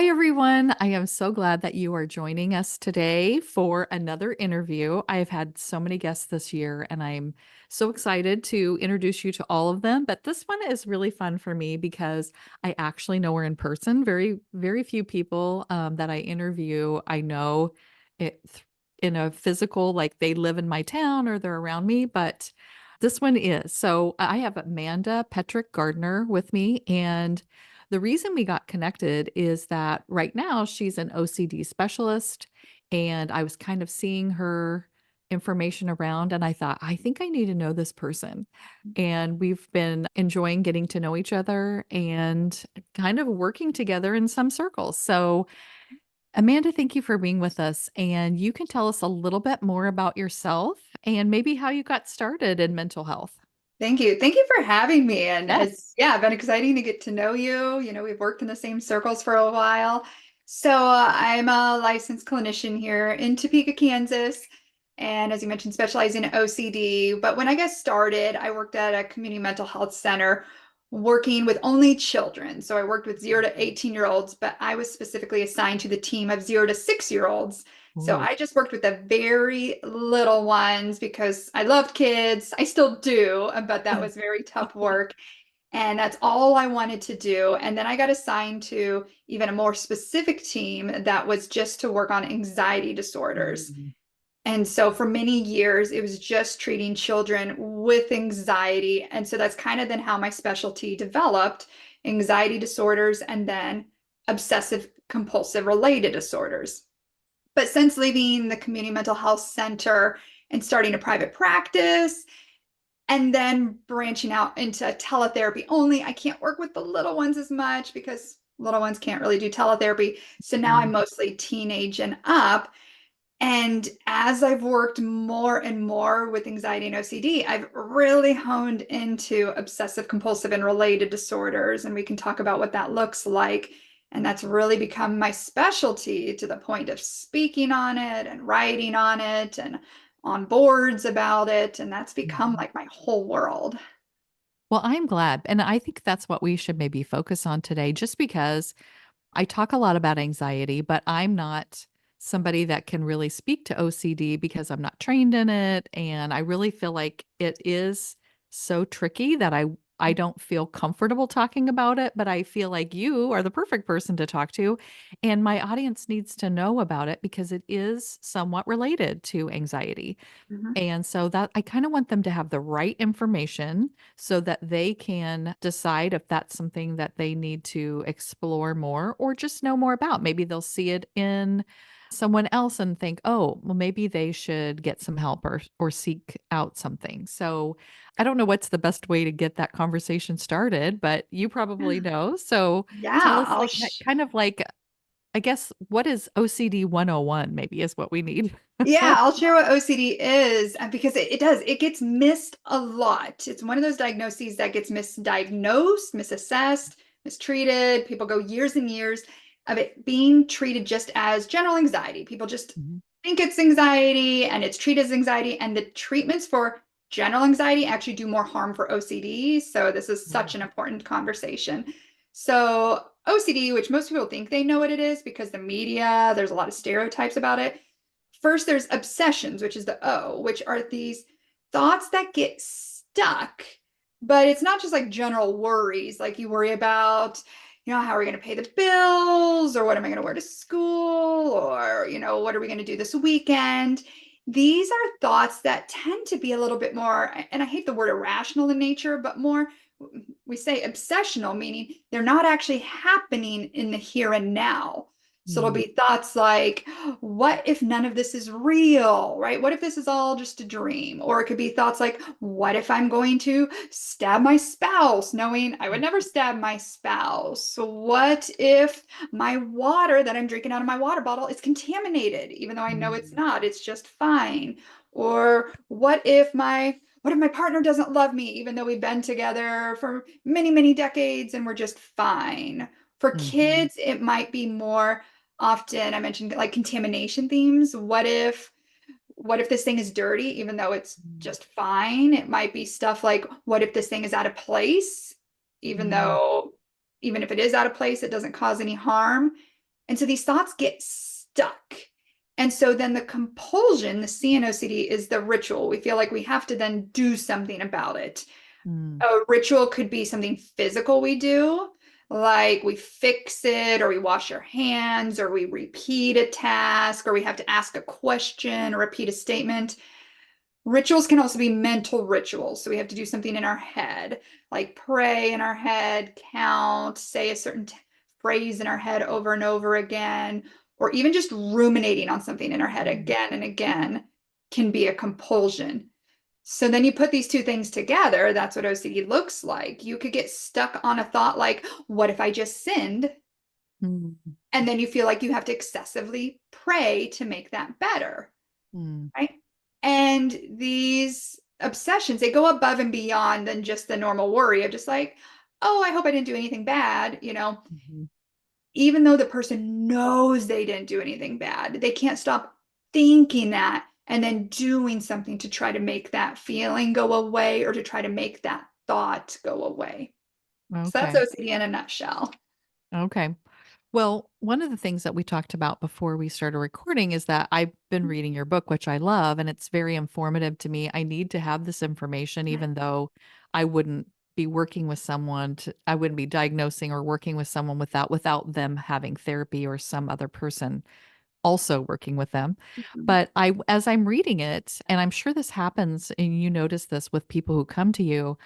Hi, everyone. I am so glad that you are joining us today for another interview. I've had so many guests this year, and I'm so excited to introduce you to all of them. But this one is really fun for me because I actually know her in person. Very few people that I interview, I know in a physical, like they live in my town or they're around me. But this one is. So I have Amanda Petrik-Gardner with me, and the reason we got connected is that right now she's an OCD specialist, and I was kind of seeing her information around, and I thought, I think I need to know this person. And we've been enjoying getting to know each other and kind of working together in some circles. So, Amanda, thank you for being with us. And you can tell us a little bit more about yourself and maybe how you got started in mental health. Thank you. Thank you for having me. And Yes. it's, yeah, been exciting to get to know you. We've worked in the same circles for a while. I'm a licensed clinician here in Topeka, Kansas. And as you mentioned, specialize in OCD. But when I got started, I worked at a community mental health center working with only children. So I worked with 0 to 18-year-olds, but I was specifically assigned to the team of 0 to 6-year-olds. So Oh. I just worked with the very little ones because I loved kids. I still do, but that was very tough work. And that's all I wanted to do. And then I got assigned to even a more specific team that was just to work on anxiety disorders. Mm. And so for many years, it was just treating children with anxiety. And so that's kind of then how my specialty developed anxiety disorders and then obsessive compulsive related disorders. But since leaving the community mental health center and starting a private practice, and then branching out into teletherapy only, I can't work with the little ones as much because little ones can't really do teletherapy. So now I'm Mm. mostly teenage and up. And as I've worked more and more with anxiety and OCD, I've really honed into obsessive compulsive and related disorders. And we can talk about what that looks like. And that's really become my specialty to the point of speaking on it and writing on it and on boards about it. And that's become Mhm. like my whole world. Well, I'm glad. And I think that's what we should maybe focus on today, just because I talk a lot about anxiety, but I'm not somebody that can really speak to OCD because I'm not trained in it. And I really feel like it is so tricky that I don't feel comfortable talking about it, but I feel like you are the perfect person to talk to. And my audience needs to know about it because it is somewhat related to anxiety. Mhm. And so that I kind of want them to have the right information so that they can decide if that's something that they need to explore more or just know more about. Maybe they'll see it in someone else and think, "Oh, well maybe they should get some help or seek out something." So, I don't know what's the best way to get that conversation started, but you probably know. So, tell Yeah, us I'll like sh kind of like I guess what is OCD 101 maybe is what we need. Yeah, I'll share what OCD is because it does. It gets missed a lot. It's one of those diagnoses that gets misdiagnosed, misassessed, mistreated. People go years and years of it being treated just as general anxiety. People just Mhm. think it's anxiety and it's treated as anxiety. And the treatments for general anxiety actually do more harm for OCD. So this is such an important conversation. So OCD, which most people think they know what it is because the media, there's a lot of stereotypes about it. First, there's obsessions, which is the O, which are these thoughts that get stuck. But it's not just like general worries, like you worry about, how are we going to pay the bills, or what am I going to wear to school, or, what are we going to do this weekend? These are thoughts that tend to be a little bit more, and I hate the word irrational in nature, but more, we say obsessional, meaning they're not actually happening in the here and now. So it'll Mhm. be thoughts like, what if none of this is real, right? What if this is all just a dream? Or it could be thoughts like, what if I'm going to stab my spouse, knowing I would never stab my spouse? So what if my water that I'm drinking out of my water bottle is contaminated, even though I know it's Mhm. not, it's just fine? Or what if my partner doesn't love me, even though we've been together for many, many decades and we're just fine? For Mhm. kids, it might be more often I mentioned like contamination themes. What if this thing is dirty even though it's Mhm. just fine? It might be stuff like what if this thing is out of place even Mhm. though even if it is out of place it doesn't cause any harm. And so these thoughts get stuck. And so then the compulsion, the C in OCD, is the ritual. We feel like we have to then do something about it. Mm, A ritual could be something physical we do, like we fix it, or we wash our hands, or we repeat a task, or we have to ask a question or repeat a statement. Rituals can also be mental rituals. So we have to do something in our head, like pray in our head, count, say a certain phrase in our head over and over again, or even just ruminating on something in our head mm, again and again can be a compulsion. So then you put these two things together, that's what OCD looks like. You could get stuck on a thought like, what if I just sinned? mm, And then you feel like you have to excessively pray to make that better, mm, right? And these obsessions, they go above and beyond than just the normal worry of just like, oh, I hope I didn't do anything bad. mhm. Even though the person knows they didn't do anything bad, they can't stop thinking that and then doing something to try to make that feeling go away or to try to make that thought go away. So that's Okay. OCD in a nutshell. Okay. Well, one of the things that we talked about before we started recording is that I've been reading your book, which I love, and it's very informative to me. I need to have this information, even though I wouldn't be working with someone I wouldn't be diagnosing or working with someone without them having therapy or some other person also working with them. Mhm. But as I'm reading it, and I'm sure this happens, and you notice this with people who come to you,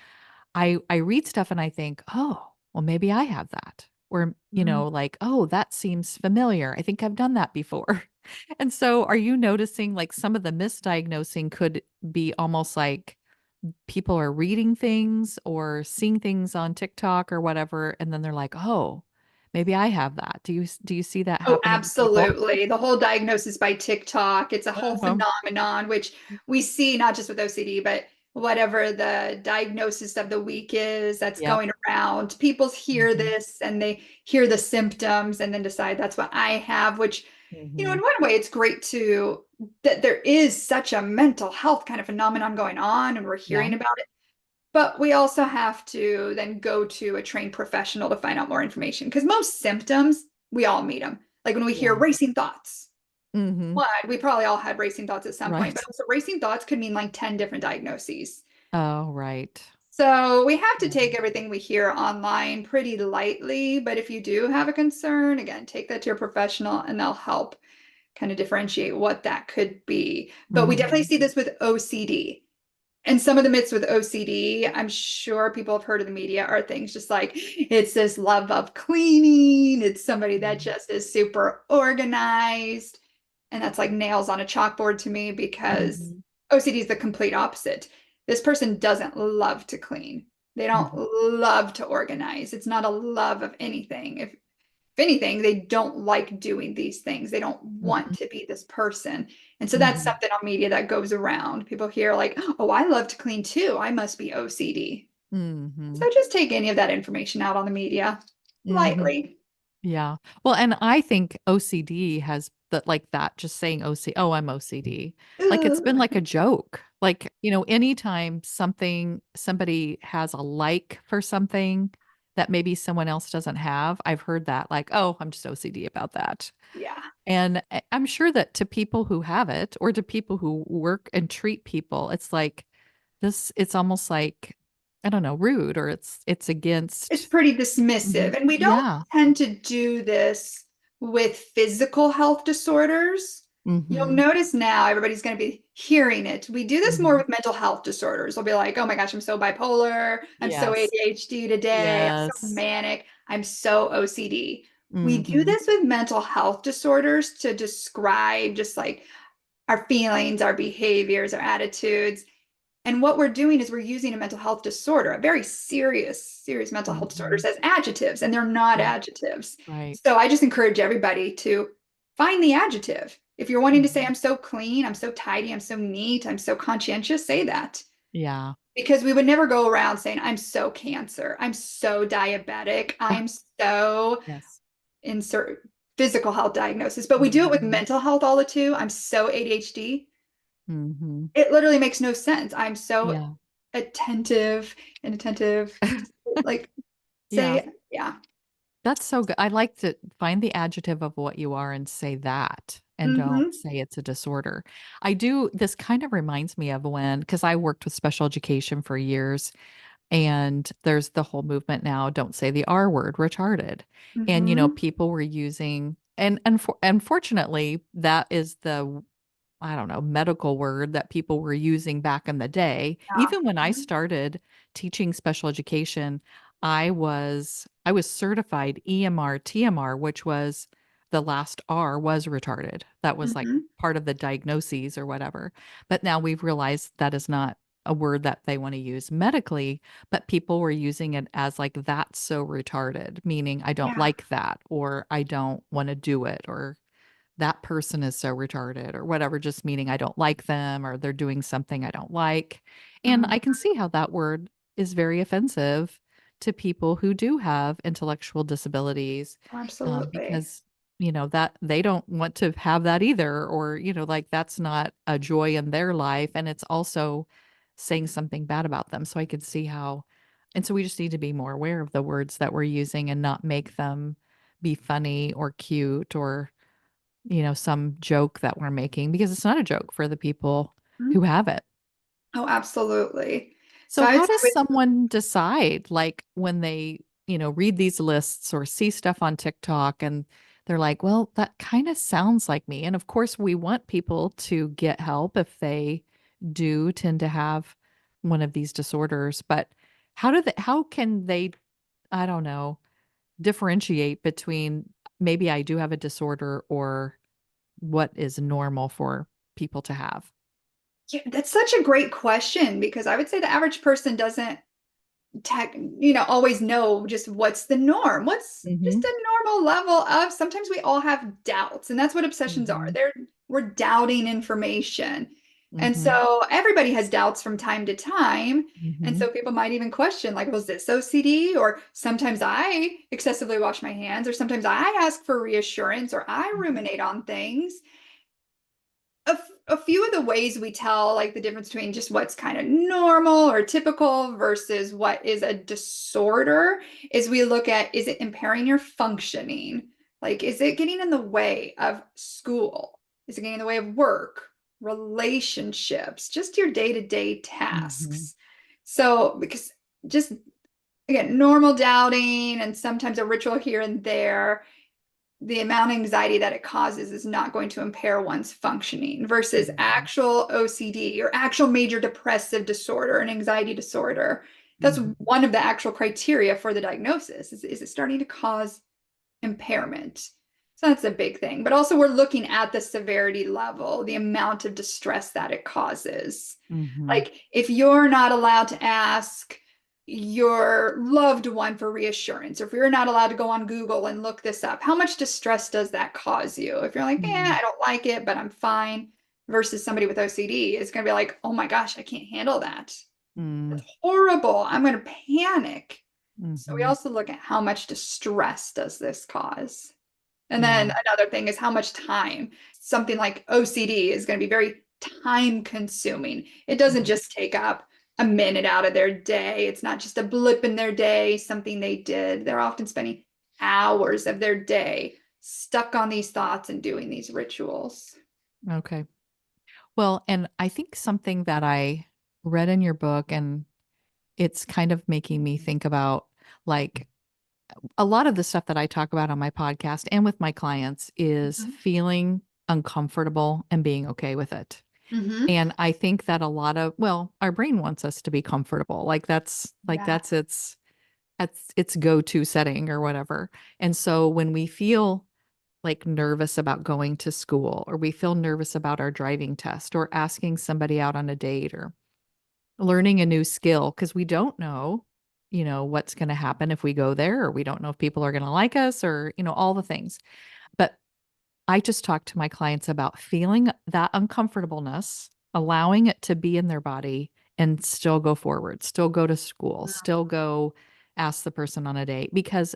I read stuff and I think, "Oh, well, maybe I have that." Or, like, "Oh, that seems familiar. I think I've done that before." And so are you noticing, like, some of the misdiagnosing could be almost like people are reading things or seeing things on TikTok or whatever, and then they're like, "Oh, maybe I have that." Do you see that Oh, happening with people? absolutely. The whole diagnosis by TikTok, it's a whole Uh-huh. phenomenon, which we see not just with OCD, but whatever the diagnosis of the week is that's Yep. going around. People hear Mhm. this and they hear the symptoms and then decide that's what I have, which, in Mhm. one way, it's great to that there is such a mental health kind of phenomenon going on and we're Yeah. hearing about it. But we also have to then go to a trained professional to find out more information because most symptoms, we all meet them. Like when we hear Yeah. racing thoughts, Mhm. one, we probably all had racing thoughts at some point, but Right. also racing thoughts could mean like 10 different diagnoses. Oh, right. So we have to Yeah. take everything we hear online pretty lightly. But if you do have a concern, again, take that to your professional and they'll help kind of differentiate what that could be. But we definitely Mhm. see this with OCD. And some of the myths with OCD, I'm sure people have heard in the media, are things just like it's this love of cleaning, it's somebody that Mhm. just is super organized. And that's like nails on a chalkboard to me because Mhm. OCD is the complete opposite. This person doesn't love to clean. They don't Mhm. love to organize. It's not a love of anything. If anything, they don't like doing these things. They don't want Mhm. to be this person. And so that's Mhm. something on media that goes around. People hear like, oh, I love to clean too. I must be OCD. Mhm. So just take any of that information out on the media Mhm. lightly. Yeah. Well, and I think OCD has that like that, just saying "Oh, I'm OCD." Like, it's been Ugh. like a joke. Like, anytime somebody has a like for something that maybe someone else doesn't have, I've heard that, like, "Oh, I'm just OCD about that." Yeah. And I'm sure that to people who have it or to people who work and treat people, it's like it's almost like, I don't know, rude or it's It's against. pretty dismissive. Mhm. And we don't Yeah. tend to do this with physical health disorders. You'll Mhm. notice now everybody's going to be hearing it. We do this more Mhm. with mental health disorders. They'll be like, oh my gosh, I'm so bipolar. I'm so Yes. ADHD today. I'm so Yes. manic. I'm so OCD. We do Mhm. this with mental health disorders to describe just like our feelings, our behaviors, our attitudes. And what we're doing is we're using a mental health disorder, a very serious mental health disorders Mhm. as adjectives, and they're not Yeah. adjectives. Right. So I just encourage everybody to find the adjective. If you're wanting to say, Mhm. I'm so clean, I'm so tidy, I'm so neat, I'm so conscientious, say that. Yeah. Because we would never go around saying, I'm so cancer, I'm so diabetic, I'm so Yes. insert physical health diagnosis. But we do it with Mhm. mental health all the too. I'm so ADHD. Mhm. It literally makes no sense. I'm so Yeah. attentive and attentive. Like Yeah. say, yeah. That's so good. I like to find the adjective of what you are and say that, and don't Mhm. say it's a disorder. I do this kind of reminds me of when, because I worked with special education for years, and there's the whole movement now, don't say the R word, retarded. And, Mhm. people were using, and unfortunately, that is the, I don't know, medical word that people were using back in the day. Yeah. Even when I Mhm. started teaching special education, I was certified EMR TMR, which was the last R was retarded. That was like Mhm. part of the diagnoses or whatever. But now we've realized that is not a word that they want to use medically, but people were using it as like that's so retarded, meaning I don't Yeah. like that, or I don't want to do it, or that person is so retarded or whatever, just meaning I don't like them or they're doing something I don't like. And Mhm. I can see how that word is very offensive to people who do have intellectual disabilities, Absolutely. because, that they don't want to have that either, or, like that's not a joy in their life. And it's also saying something bad about them. So I could see how, and so we just need to be more aware of the words that we're using and not make them be funny or cute or some joke that we're making, because it's not a joke for the people Mhm. who have it. Oh, absolutely. So So I would how say does with someone decide, like when they, read these lists or see stuff on TikTok and they're like, well, that kind of sounds like me. And of course, we want people to get help if they do tend to have one of these disorders, but how can they, I don't know, differentiate between maybe I do have a disorder or what is normal for people to have? yeah, that's such a great question because I would say the average person doesn't always know just what's the norm. What's just Mhm, a normal level of sometimes we all have doubts, and that's what obsessions are. mhm, We're doubting information. And mhm, so everybody has doubts from time to time. And mhm, so people might even question, like, was this OCD? Or sometimes I excessively wash my hands, or sometimes I ask for reassurance, or I mhm, ruminate on things. A few of the ways we tell like the difference between just what's kind of normal or typical versus what is a disorder is we look at, is it impairing your functioning? Like, is it getting in the way of school? Is it getting in the way of work, relationships, just your day-to-day mhm, tasks? So because just again, normal doubting and sometimes a ritual here and there, the amount of anxiety that it causes is not going to impair one's functioning versus mhm, actual OCD or actual major depressive disorder and anxiety disorder. That's mhm, one of the actual criteria for the diagnosis. Is it starting to cause impairment? So that's a big thing. But also, we're looking at the severity level, the amount of distress that it causes. mhm, Like, if you're not allowed to ask your loved one for reassurance, or if you're not allowed to go on Google and look this up, how much distress does that cause you? If you're like, yeah, mhm, I don't like it, but I'm fine, versus somebody with OCD is going to be like, oh my gosh, I can't handle that. mm, That's horrible. I'm going to panic. So we mhm. also look at how much distress does this cause. And then Yeah. another thing is how much time. Something like OCD is going to be very time consuming. It doesn't Mhm, just take up a minute out of their day. It's not just a blip in their day, something they did. They're often spending hours of their day stuck on these thoughts and doing these rituals. okay. Well, and I think something that I read in your book, and it's kind of making me think about, like, a lot of the stuff that I talk about on my podcast and with my clients is Mhm. feeling uncomfortable and being okay with it. Mhm. And I think that a lot of, well, our brain wants us to be comfortable. Yeah. That's its go-to setting or whatever. And so when we feel like nervous about going to school, or we feel nervous about our driving test, or asking somebody out on a date, or learning a new skill, because we don't know, what's going to happen if we go there, or we don't know if people are going to like us, or, all the things. But I just talk to my clients about feeling that uncomfortableness, allowing it to be in their body, and still go forward, still go to school, still go ask the person on a date, because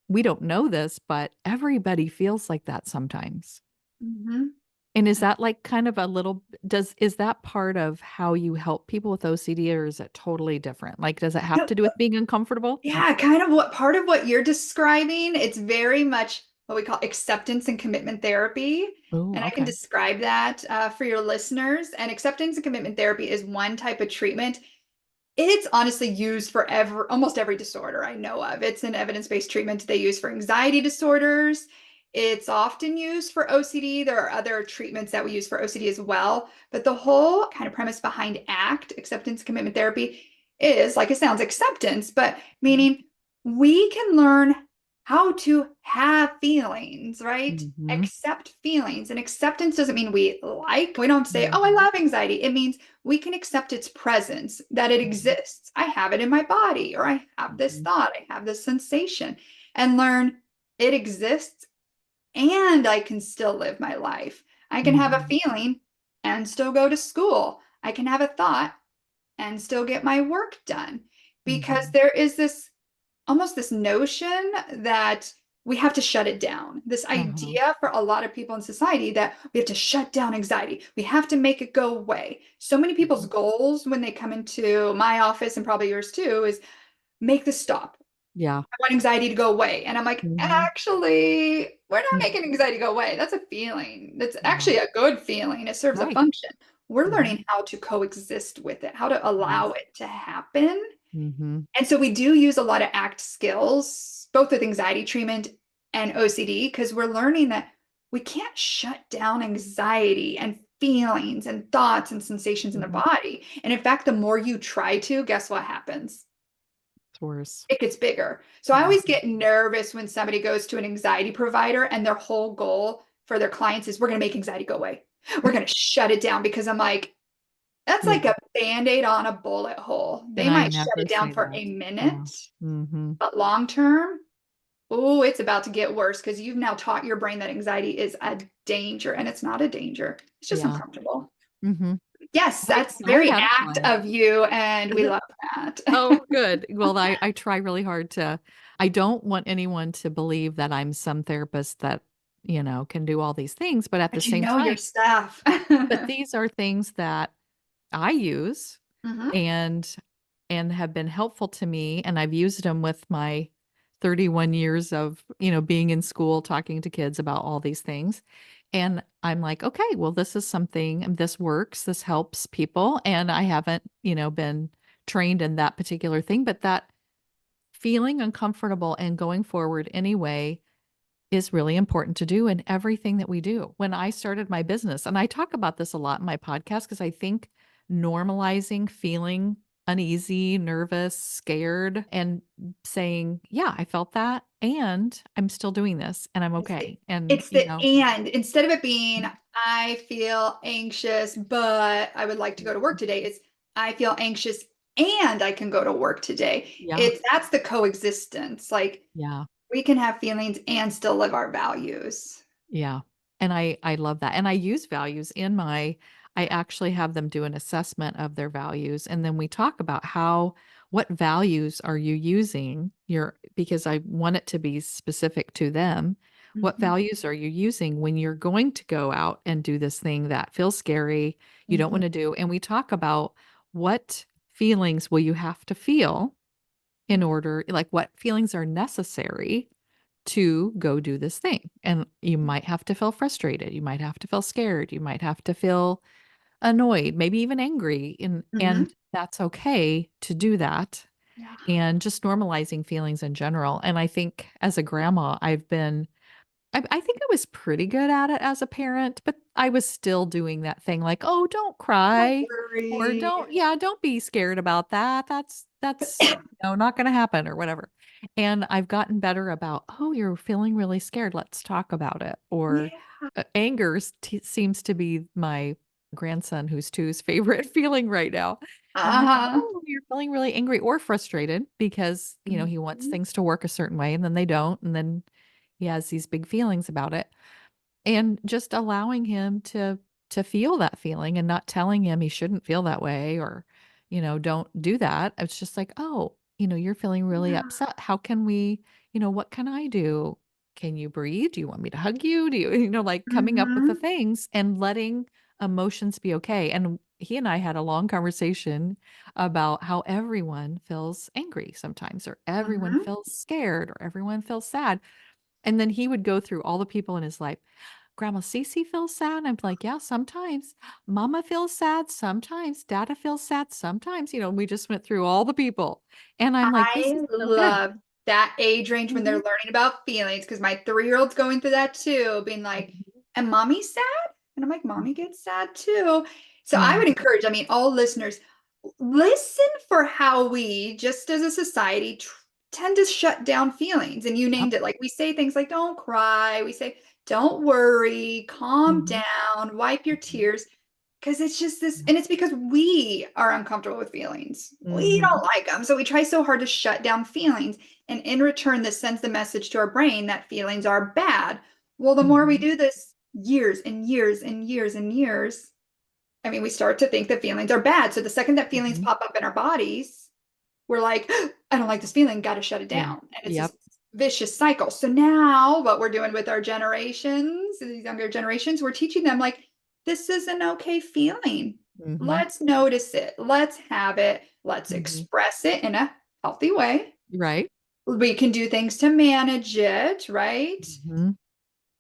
we don't know this, but everybody feels like that sometimes. Mhm. And is that like kind of a little does is that part of how you help people with OCD, or is it totally different? Like, does it have No, to do with being uncomfortable? yeah, kind of what part of what you're describing. It's very much what we call acceptance and commitment therapy. Oh, And I can okay. describe that for your listeners. And acceptance and commitment therapy is one type of treatment. It's honestly used for almost every disorder I know of. It's an evidence-based treatment they use for anxiety disorders. It's often used for OCD. There are other treatments that we use for OCD as well. But the whole kind of premise behind ACT, acceptance commitment therapy, is like it sounds acceptance, but Mhm. meaning we can learn how to have feelings, right? Mhm. Accept feelings. And acceptance doesn't mean we don't say, oh, I Mhm. love anxiety. It means we can accept its presence, that it Mhm. exists. I have it in my body, or I have this Mhm. thought, I have this sensation, and learn it exists and I can still live my life. I can have a Mhm. feeling and still go to school. I can have a thought and still get my work done because Mhm. there is this almost this notion that we have to shut it down. This Uh-huh. idea for a lot of people in society that we have to shut down anxiety. We have to make it go away. So many people's Mhm. goals when they come into my office and probably yours too is make this stop. Yeah. I want anxiety to go away. And I'm like, Mhm. actually, we're not Mhm. making anxiety go away. That's a feeling. That's Yeah. actually a good feeling. It serves a Right. function. We're Mhm. learning how to coexist with it, how to allow Yes. it to happen. Mhm. And so we do use a lot of ACT skills, both with anxiety treatment and OCD, because we're learning that we can't shut down anxiety and feelings and thoughts and sensations in the Mhm. body. And in fact, the more you try to, guess what happens? It's worse. It gets bigger. So I always Mhm. get nervous when somebody goes to an anxiety provider and their whole goal for their clients is we're going to make anxiety go away. We're going to shut it down because I'm like, that's Yeah. like a band-aid on a bullet hole. And They I might shut never it down say for that. a Yeah. minute, Mhm. but long term, oh, it's about to get worse because you've now taught your brain that anxiety is a danger and it's not a danger. It's just Yeah. uncomfortable. Mhm. Yes, that's I very had a act client. of you, and we love that. Oh, good. Well, I try really hard to I don't want anyone to believe that I'm some therapist that, can do all these things, but at the But you same know your time stuff. but these are things that I use Hmm. and have been helpful to me, and I've used them with my 31 years of, being in school talking to kids about all these things, and I'm like, "Okay, well, this is something this works, this helps people," and I haven't, been trained in that particular thing, but that feeling uncomfortable and going forward anyway is really important to do in everything that we do. When I started my business, and I talk about this a lot in my podcast because I think normalizing feeling uneasy, nervous, scared, and saying, "Yeah, I felt that, and I'm still doing this, and I'm It's the okay." And, it's the and instead of it being I feel anxious, but I would like to go to work today. It's I feel anxious and I can go to work today. yeah, That's the coexistence. Like yeah. we can have feelings and still live our values. Yeah, and I love that, and I use values in my I actually have them do an assessment of their values, and then we talk about what values are you using your because I want it to be specific to them. What Mhm, values are you using when you're going to go out and do this thing that feels scary, you don't mhm, wanna do, and we talk about what feelings will you have to feel in order like, what feelings are necessary to go do this thing. And you might have to feel frustrated, you might have to feel scared, you might have to feel annoyed, maybe even angry, and mhm. that's okay to do that, Yeah. and just normalizing feelings in general. And I think as a grandma, I think I was pretty good at it as a parent, but I was still doing that thing like, "Oh, don't Don't cry," or worry. don't be scared about that. That's, not gonna happen," or whatever. And I've gotten better about, "Oh, you're feeling really scared. Let's talk about it." Or, Yeah. anger seems to be my grandson, who's two's favorite feeling right now. And I'm like, Uh-huh. "Oh, you're feeling really angry or frustrated," because, he wants Mhm. things to work a certain way, and then they don't, and then he has these big feelings about it, and just allowing him to feel that feeling and not telling him he shouldn't feel that way or, don't do that. It's just like, "Oh, you're feeling really Yeah. upset. How can we what can I do?" Can you breathe? Do you want me to hug you? Do you, like coming up with the Mhm. things and letting emotions be okay. And he and I had a long conversation about how everyone feels angry sometimes, or everyone Mhm. feels scared, or everyone feels sad. And then he would go through all the people in his life. Grandma Cece feels sad. I'm like, yeah, sometimes. Mama feels sad. Sometimes. Dada feels sad. Sometimes. We just went through all the people. And I'm like, this I is so good. love that age range when they're Mhm, learning about feelings because my 3-year-old's going through that too, being like, mhm, "And mommy sad?" And I'm like, "Mommy gets sad too." So I mhm, would encourage, I mean, all listeners, listen for how we, just as a society, tend to shut down feelings. And you yep, named it. Like we say things like, "Don't cry." We say, "Don't worry, calm mhm, down, wipe your mhm, tears." Because it's just this, and it's because we are uncomfortable with feelings. We mhm, don't like them. So we try so hard to shut down feelings. And in return, this sends the message to our brain that feelings are bad. Well, the more we mhm, do this years and years and years and years, I mean, we start to think that feelings are bad. So the second that feelings mhm. pop up in our bodies, we're like, I don't like this feeling, got to shut it Yeah. down. And it's Yep. this vicious cycle. So now what we're doing with our generations, these younger generations, we're teaching them like, this is an okay feeling. Mhm, Let's notice it. Let's have it. Let's mhm. express it in a healthy way. Right. We can do things to manage it, right? Mhm,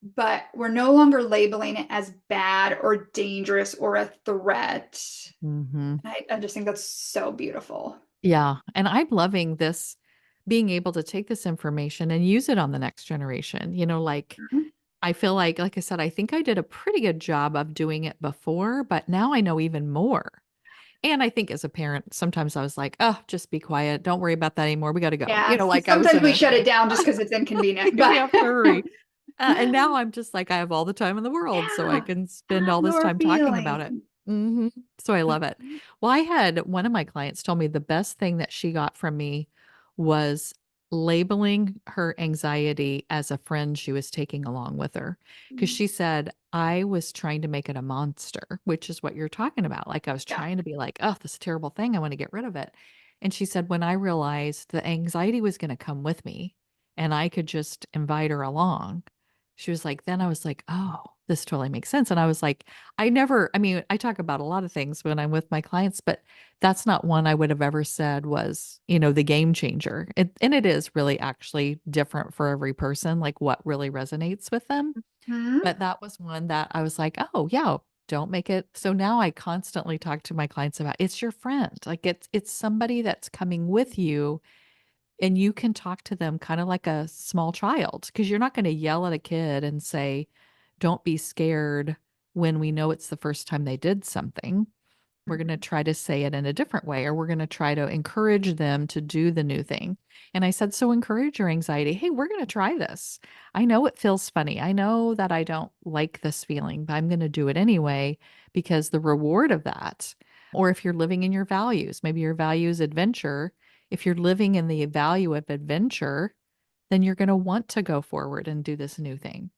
But we're no longer labeling it as bad or dangerous or a threat. mhm. And I just think that's so beautiful. Yeah, and I'm loving this, being able to take this information and use it on the next generation, like, Mhm. I feel like I said, I think I did a pretty good job of doing it before, but now I know even more. And I think as a parent, sometimes I was like, "Oh, just be quiet. Don't worry about that anymore. We gotta go." Yeah, Like I was sometimes in we a shut it down just because it's inconvenient, we but have to hurry. And now I'm just like, I have all the time in the world, so I yeah, can spend have all this your time talking about it. feelings. Mhm. So I love it. Mhm. Well, I had one of my clients told me the best thing that she got from me was labeling her anxiety as a friend she was taking along with her. Because she said, I was trying to make it a monster, which is what you're talking about. Like I was Yeah. trying to be like, oh, this terrible thing. I want to get rid of it. And she said, when I realized the anxiety was going to come with me, and I could just invite her along. She was like, then I was like, "Oh, this totally makes sense." And I was like, I mean, I talk about a lot of things when I'm with my clients, but that's not one I would have ever said was, the game changer. And it is really actually different for every person, like what really resonates with them. Mhm. But that was one that I was like, "Oh, yeah, don't make it." So now I constantly talk to my clients about it's your friend. Like it's somebody that's coming with you, and you can talk to them kinda like a small child, because 'cause you're not gonna yell at a kid and say, "Don't be scared," when we know it's the first time they did something. We're gonna Mhm. try to say it in a different way, or we're gonna try to encourage them to do the new thing. And I said, "So encourage your anxiety. Hey, we're gonna try this. I know it feels funny. I know that I don't like this feeling, but I'm gonna do it anyway because the reward of that." Or if you're living in your values, maybe your value is adventure. If you're living in the value of adventure, then you're gonna want to go forward and do this new thing.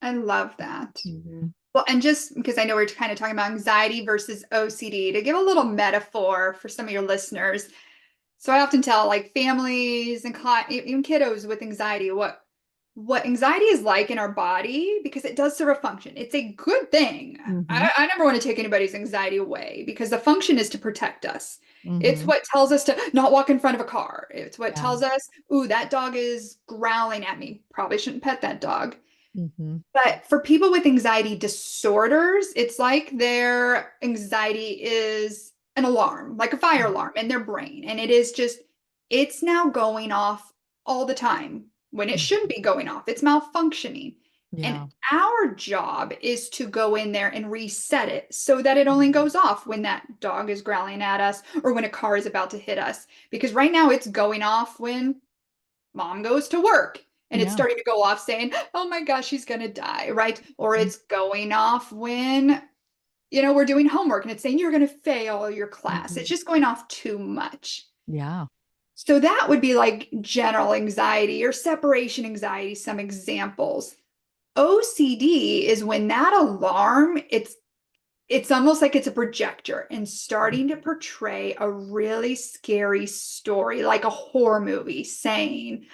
I love that. Mhm. Well, and just because I know we're kind of talking about anxiety versus OCD, to give a little metaphor for some of your listeners. So I often tell like families and even kiddos with anxiety what anxiety is like in our body because it does serve a function. It's a good thing. Mhm. I never want to take anybody's anxiety away because the function is to protect us. It's Mhm. what tells us to not walk in front of a car. It's what Yeah. tells us, ooh, that dog is growling at me. Probably shouldn't pet that dog. Mhm. But for people with anxiety disorders, it's like their anxiety is an alarm, like a fire Mhm. alarm in their brain. And it is just, it's now going off all the time when it shouldn't Mhm. be going off. It's malfunctioning. And Yeah. our job is to go in there and reset it so that it only Mhm. goes off when that dog is growling at us or when a car is about to hit us. Because right now it's going off when mom goes to work and it's Yeah. starting to go off saying, oh my gosh, she's going to die, right? Or Mhm. it's going off when, we're doing homework and it's saying you're going to fail your class. It's Mhm. just going off too much. Yeah. So that would be like general anxiety or separation anxiety, some examples. OCD is when that alarm, it's almost like it's a projector and starting to Mhm. portray a really scary story, like a horror movie saying,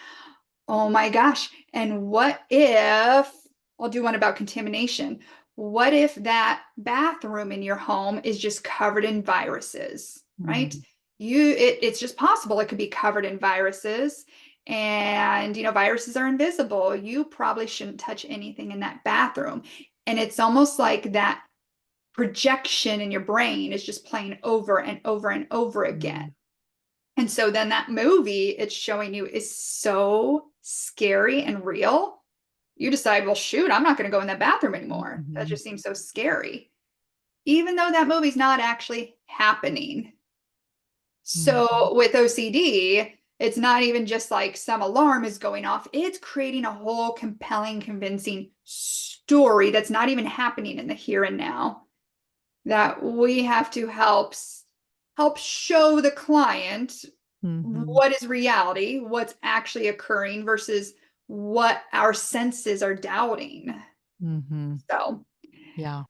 oh my gosh, And what if, I'll do one about contamination. What if that bathroom in your home is just covered in viruses, right? Mm, It's just possible it could be covered in viruses. And, viruses are invisible. You probably shouldn't touch anything in that bathroom. And it's almost like that projection in your brain is just playing over and over and over again. mm, And so then that movie it's showing you is so scary and real. You decide, well, shoot, I'm not going to go in that bathroom anymore. That mhm, just seems so scary, even though that movie's not actually happening. mhm, So with OCD, it's not even just like some alarm is going off, it's creating a whole compelling, convincing story that's not even happening in the here and now that we have to help show the client mhm, what is reality, what's actually occurring versus what our senses are doubting. mhm. So Yeah.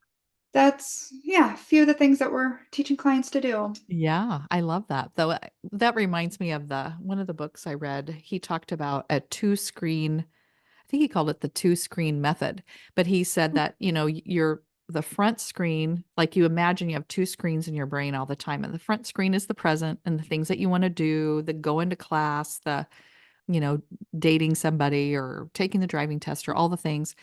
that's, yeah, a few of the things that we're teaching clients to do. Yeah, I love that. Though that reminds me of the one of the books I read. He talked about a two-screen, I think he called it the two-screen method, but he said that, your the front screen, like you imagine you have two screens in your brain all the time, and the front screen is the present and the things that you want to do, the go into class, the you know, dating somebody or taking the driving test or all the things.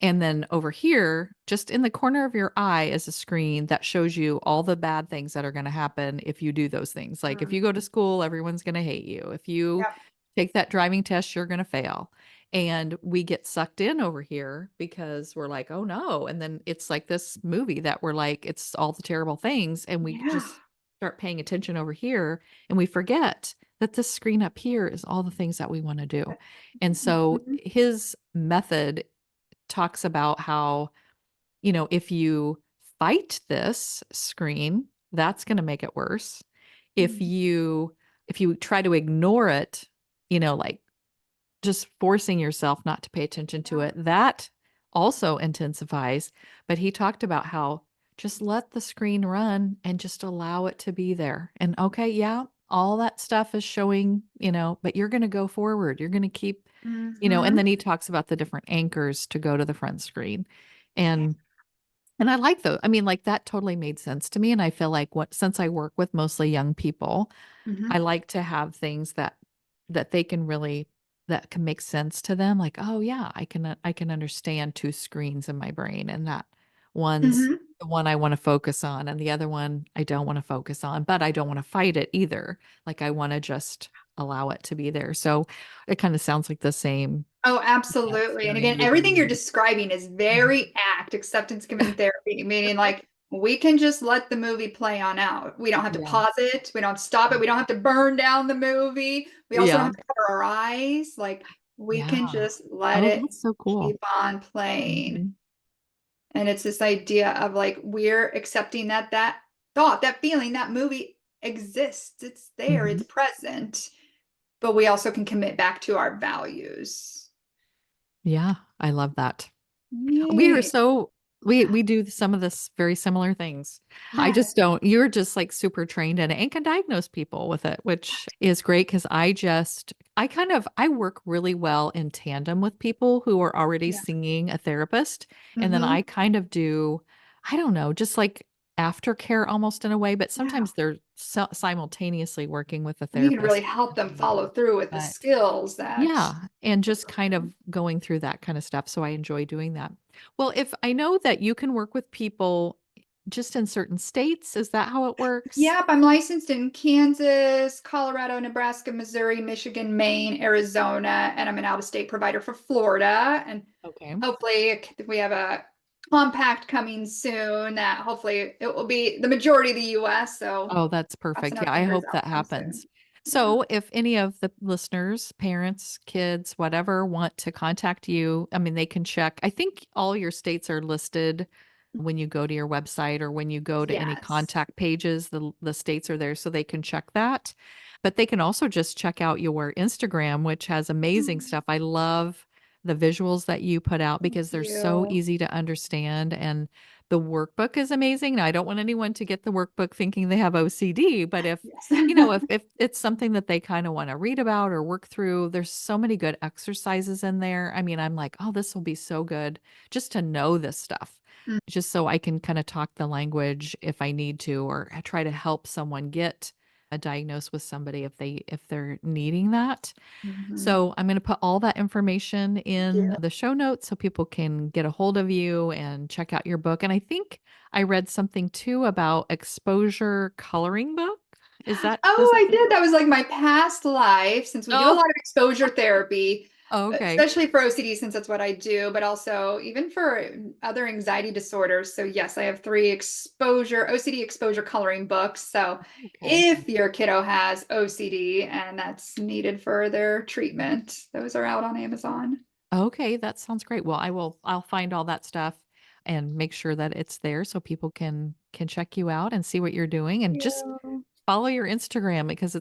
And then over here, just in the corner of your eye is a screen that shows you all the bad things that are going to happen if you do those things. Like if you go to Mhm. school, everyone's going to hate you. If you Yep. take that driving test, you're going to fail. And we get sucked in over here because we're like, oh no. And then it's like this movie that we're like, it's all the terrible things. And we Yeah. just start paying attention over here and we forget that this screen up here is all the things that we want to do. And so Mhm. his method talks about how, if you fight this screen, that's going to make it worse. If Mhm. you if you try to ignore it, like just forcing yourself not to pay attention to Yeah. it, that also intensifies. But he talked about how just let the screen run and just allow it to be there. And okay, yeah, all that stuff is showing, but you're going to go forward. You're going to keep, and Mhm. then he talks about the different anchors to go to the front screen. And I like those. I mean, like that totally made sense to me. And I feel like since I work with mostly young people, I Mhm. like to have things that they can really that can make sense to them, like, "Oh, yeah, I can understand 2 screens in my brain, and that one's Mhm. the one I wanna focus on, and the other one I don't wanna focus on, but I don't wanna fight it either." Like, I wanna just allow it to be there, so it kinda sounds like the same Oh, that absolutely. And again, scenario you're everything you're using. describing is Mhm. very ACT, acceptance given therapy, meaning like we can just let the movie play on out. We don't have to Yeah. pause it. We don't have to stop it. We don't have to burn down the movie. We also don't Yeah. have to cover our eyes. Like we Yeah. can just let Oh, it that's so cool. keep on playing. Mhm. And it's this idea of like we're accepting that thought, that feeling, that movie exists. It's there, it's Mhm. present, but we also can commit back to our values. Yeah, I love that. We are Yay. so we do some of this very similar things. I Yes. just don't you're just, like, super trained in it and can diagnose people with it, which is great because I work really well in tandem with people who are already Yeah. seeing a therapist, and then I Mhm. kind of do, I don't know, just like aftercare almost in a way, but Yeah. sometimes they're simultaneously working with a And you can really therapist help as them follow well. through with the But skills that yeah, and just kind of going through that kind of stuff, so I enjoy doing that. Well, if I know that you can work with people just in certain states, is that how it works? Yep, I'm licensed in Kansas, Colorado, Nebraska, Missouri, Michigan, Maine, Arizona, and I'm an out-of-state provider for Florida. And Okay. hopefully we have a compact coming soon that hopefully it will be the majority of the US. So Oh, that's crossing perfect. our Yeah, I fingers hope that that will come soon. happens. Yeah. So, if any of the listeners, parents, kids, whatever, want to contact you, I mean, they can check. I think all your states are listed when you go to your website or when you go to any Yes. contact pages, the states are there so they can check that. But they can also just check out your Instagram, which has amazing stuff. I love the visuals that you put out Thank because they're so you. easy to understand, and the workbook is amazing. Now, I don't want anyone to get the workbook thinking they have OCD, but if, Yes. if it's something that they kinda wanna read about or work through, there's so many good exercises in there. I mean, I'm like, "Oh, this will be so good just to know this stuff." Mm, Just so I can kinda talk the language if I need to, or try to help someone get a diagnosed with somebody if they're needing that. mhm. So I'm gonna put all that information Thank you. in the show notes so people can get a hold of you and check out your book. And I think I read something too about exposure coloring book. Does Oh, that I did. That was like my past life since we do a lot Oh, of exposure therapy, okay. especially for OCD since that's what I do, but also even for other anxiety disorders. So yes, I have three OCD exposure coloring books. So Okay. if your kiddo has OCD and that's needed for their treatment, those are out on Amazon. Okay, that sounds great. Well, I'll find all that stuff and make sure that it's there so people can check you out and see what you're doing and just Yeah. follow your Instagram because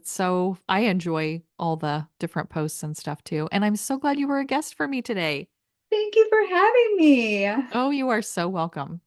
I enjoy all the different posts and stuff too. And I'm so glad you were a guest for me today. Thank you for having me. Oh, you are so welcome.